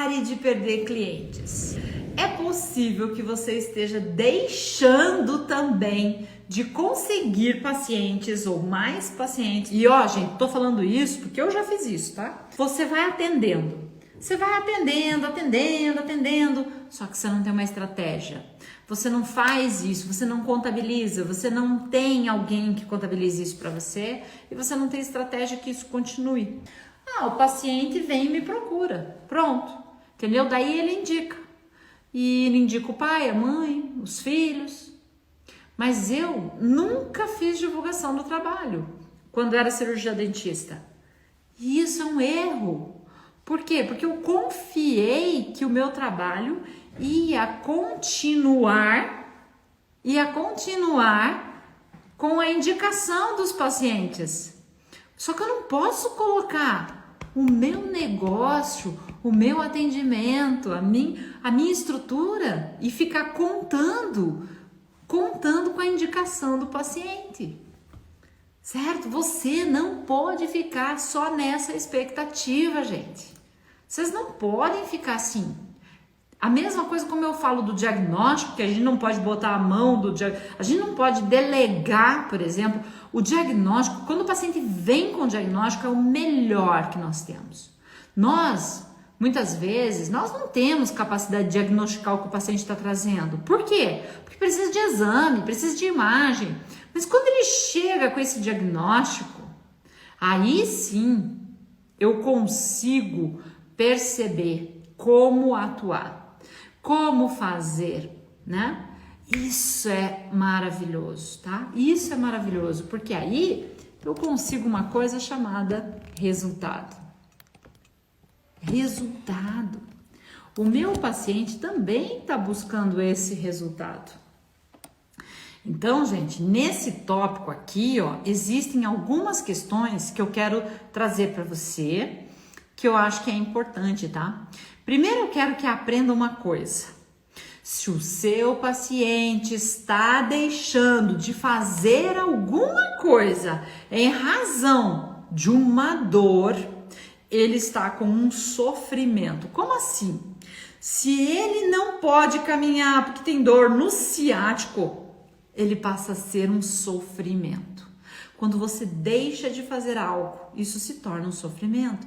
pare de perder clientes. É possível que você esteja deixando também de conseguir pacientes ou mais pacientes. E ó, gente, tô falando isso porque eu já fiz isso, tá? Você vai atendendo. Você vai atendendo, só que você não tem uma estratégia. Você não faz isso, você não contabiliza, você não tem alguém que contabilize isso para você e você não tem estratégia que isso continue. Ah, o paciente vem e me procura. Pronto. Entendeu? Daí ele indica. E ele indica o pai, a mãe, os filhos. Mas eu nunca fiz divulgação do trabalho quando era cirurgia dentista. E isso é um erro. Por quê? Porque eu confiei que o meu trabalho ia continuar com a indicação dos pacientes. Só que eu não posso colocar o meu negócio, o meu atendimento, a minha estrutura e ficar contando com a indicação do paciente. Certo? Você não pode ficar só nessa expectativa, gente. Vocês não podem ficar assim. A mesma coisa como eu falo do diagnóstico, que a gente não pode botar a mão do diagnóstico, a gente não pode delegar, por exemplo, o diagnóstico. Quando o paciente vem com o diagnóstico, é o melhor que nós temos. Muitas vezes, nós não temos capacidade de diagnosticar o que o paciente está trazendo. Por quê? Porque precisa de exame, precisa de imagem. Mas quando ele chega com esse diagnóstico, aí sim eu consigo perceber como atuar, como fazer, né? Isso é maravilhoso, tá? Isso é maravilhoso, porque aí eu consigo uma coisa chamada resultado. Resultado. O meu paciente também está buscando esse resultado. Então, gente, nesse tópico aqui, ó, existem algumas questões que eu quero trazer para você, que eu acho que é importante, tá? Primeiro, eu quero que aprenda uma coisa. Se o seu paciente está deixando de fazer alguma coisa em razão de uma dor, ele está com um sofrimento. Como assim? Se ele não pode caminhar porque tem dor no ciático, ele passa a ser um sofrimento. Quando você deixa de fazer algo, isso se torna um sofrimento.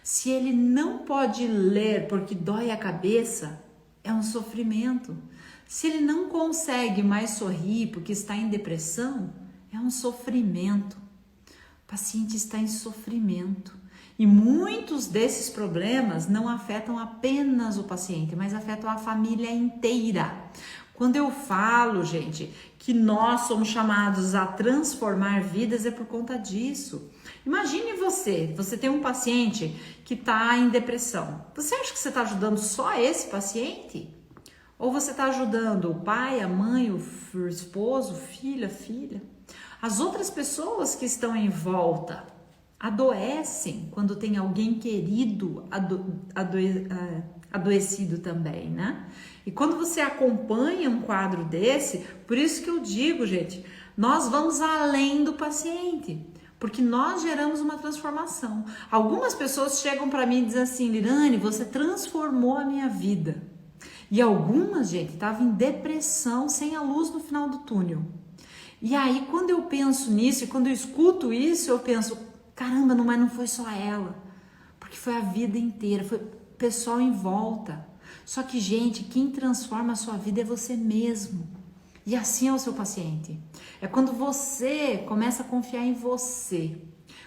Se ele não pode ler porque dói a cabeça, é um sofrimento. Se ele não consegue mais sorrir porque está em depressão, é um sofrimento. O paciente está em sofrimento. E muitos desses problemas não afetam apenas o paciente, mas afetam a família inteira. Quando eu falo, gente, que nós somos chamados a transformar vidas, é por conta disso. Imagine você tem um paciente que está em depressão. Você acha que você está ajudando só esse paciente? Ou você está ajudando o pai, a mãe, o esposo, o filho, a filha? As outras pessoas que estão em volta adoecem quando tem alguém querido adoecido também, né? E quando você acompanha um quadro desse, por isso que eu digo, gente, nós vamos além do paciente, porque nós geramos uma transformação. Algumas pessoas chegam para mim e dizem assim: Lirane, você transformou a minha vida. E algumas, gente, estavam em depressão, sem a luz no final do túnel. E aí, quando eu penso nisso, e quando eu escuto isso, eu penso: caramba, mas não foi só ela, porque foi a vida inteira, foi o pessoal em volta. Só que, gente, quem transforma a sua vida é você mesmo. E assim é o seu paciente. É quando você começa a confiar em você.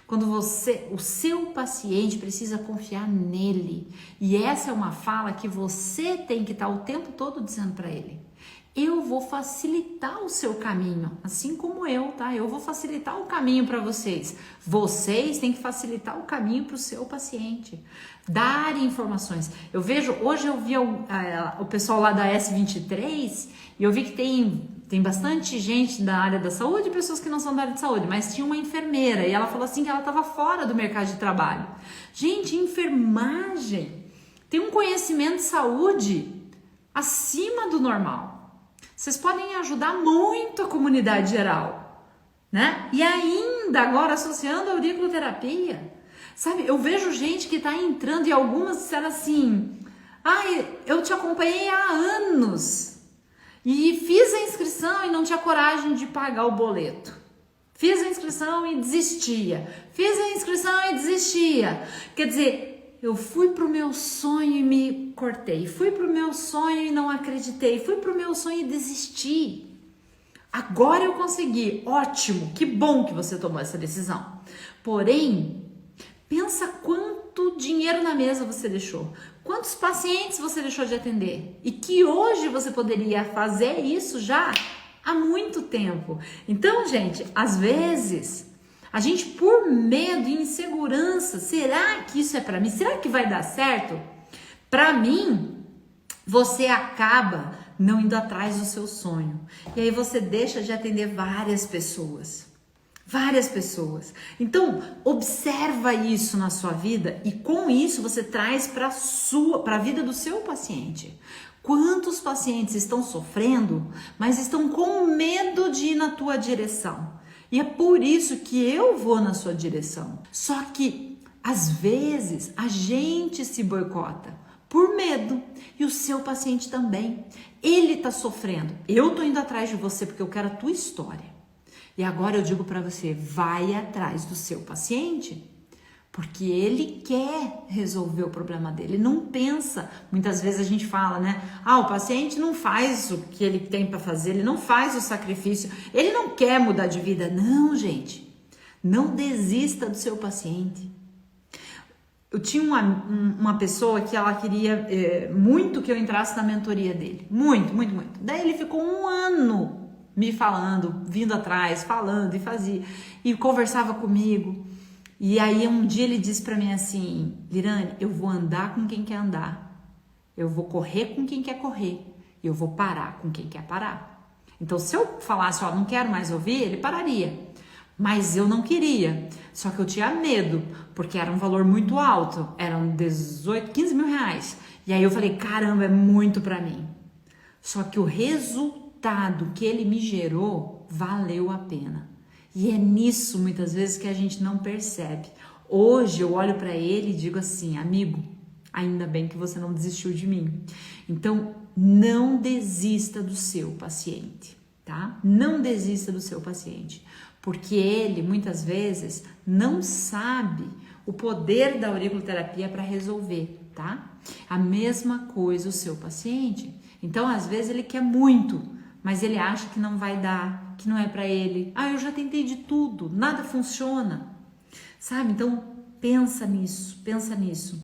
Quando o seu paciente precisa confiar nele. E essa é uma fala que você tem que estar o tempo todo dizendo para ele: eu vou facilitar o seu caminho, assim como eu, tá? Eu vou facilitar o caminho para vocês. Vocês têm que facilitar o caminho para o seu paciente. Dar informações. Hoje eu vi o pessoal lá da S23 e eu vi que tem bastante gente da área da saúde e pessoas que não são da área de saúde, mas tinha uma enfermeira e ela falou assim que ela estava fora do mercado de trabalho. Gente, enfermagem tem um conhecimento de saúde acima do normal. Vocês podem ajudar muito a comunidade geral, né? E ainda agora associando a auriculoterapia. Sabe, eu vejo gente que está entrando e algumas disseram assim: Ai, eu te acompanhei há anos e fiz a inscrição e não tinha coragem de pagar o boleto. Fiz a inscrição e desistia. Fiz a inscrição e desistia. Quer dizer, eu fui pro meu sonho e me cortei. Fui pro meu sonho e não acreditei. Fui pro meu sonho e desisti. Agora eu consegui. Ótimo, que bom que você tomou essa decisão. Porém, pensa quanto dinheiro na mesa você deixou. Quantos pacientes você deixou de atender? E que hoje você poderia fazer isso já há muito tempo. Então, gente, às vezes, a gente por medo e insegurança, será que isso é para mim? Será que vai dar certo? Para mim, você acaba não indo atrás do seu sonho. E aí você deixa de atender várias pessoas. Várias pessoas. Então, observa isso na sua vida e com isso você traz para a vida do seu paciente. Quantos pacientes estão sofrendo, mas estão com medo de ir na tua direção? E é por isso que eu vou na sua direção. Só que, às vezes, a gente se boicota por medo e o seu paciente também. Ele está sofrendo. Eu estou indo atrás de você porque eu quero a tua história. E agora eu digo para você, vai atrás do seu paciente, porque ele quer resolver o problema dele, ele não pensa. Muitas vezes a gente fala, né? O paciente não faz o que ele tem para fazer, ele não faz o sacrifício, ele não quer mudar de vida. Não, gente, não desista do seu paciente. Eu tinha uma pessoa que ela queria muito que eu entrasse na mentoria dele, muito, muito, muito. Daí ele ficou 1 ano me falando, vindo atrás, falando e fazia, e conversava comigo. E aí um dia ele disse para mim assim, Lirane, eu vou andar com quem quer andar, eu vou correr com quem quer correr, e eu vou parar com quem quer parar. Então se eu falasse, não quero mais ouvir, ele pararia. Mas eu não queria, só que eu tinha medo, porque era um valor muito alto, eram 15 mil reais. E aí eu falei, caramba, é muito para mim. Só que o resultado que ele me gerou valeu a pena. E é nisso muitas vezes que a gente não percebe. Hoje eu olho para ele e digo assim, amigo, ainda bem que você não desistiu de mim. Então não desista do seu paciente, tá? Não desista do seu paciente, porque ele muitas vezes não sabe o poder da auriculoterapia para resolver, tá? A mesma coisa o seu paciente. Então às vezes ele quer muito, mas ele acha que não vai dar, que não é para ele. Eu já tentei de tudo, nada funciona. Sabe? Então, pensa nisso, pensa nisso.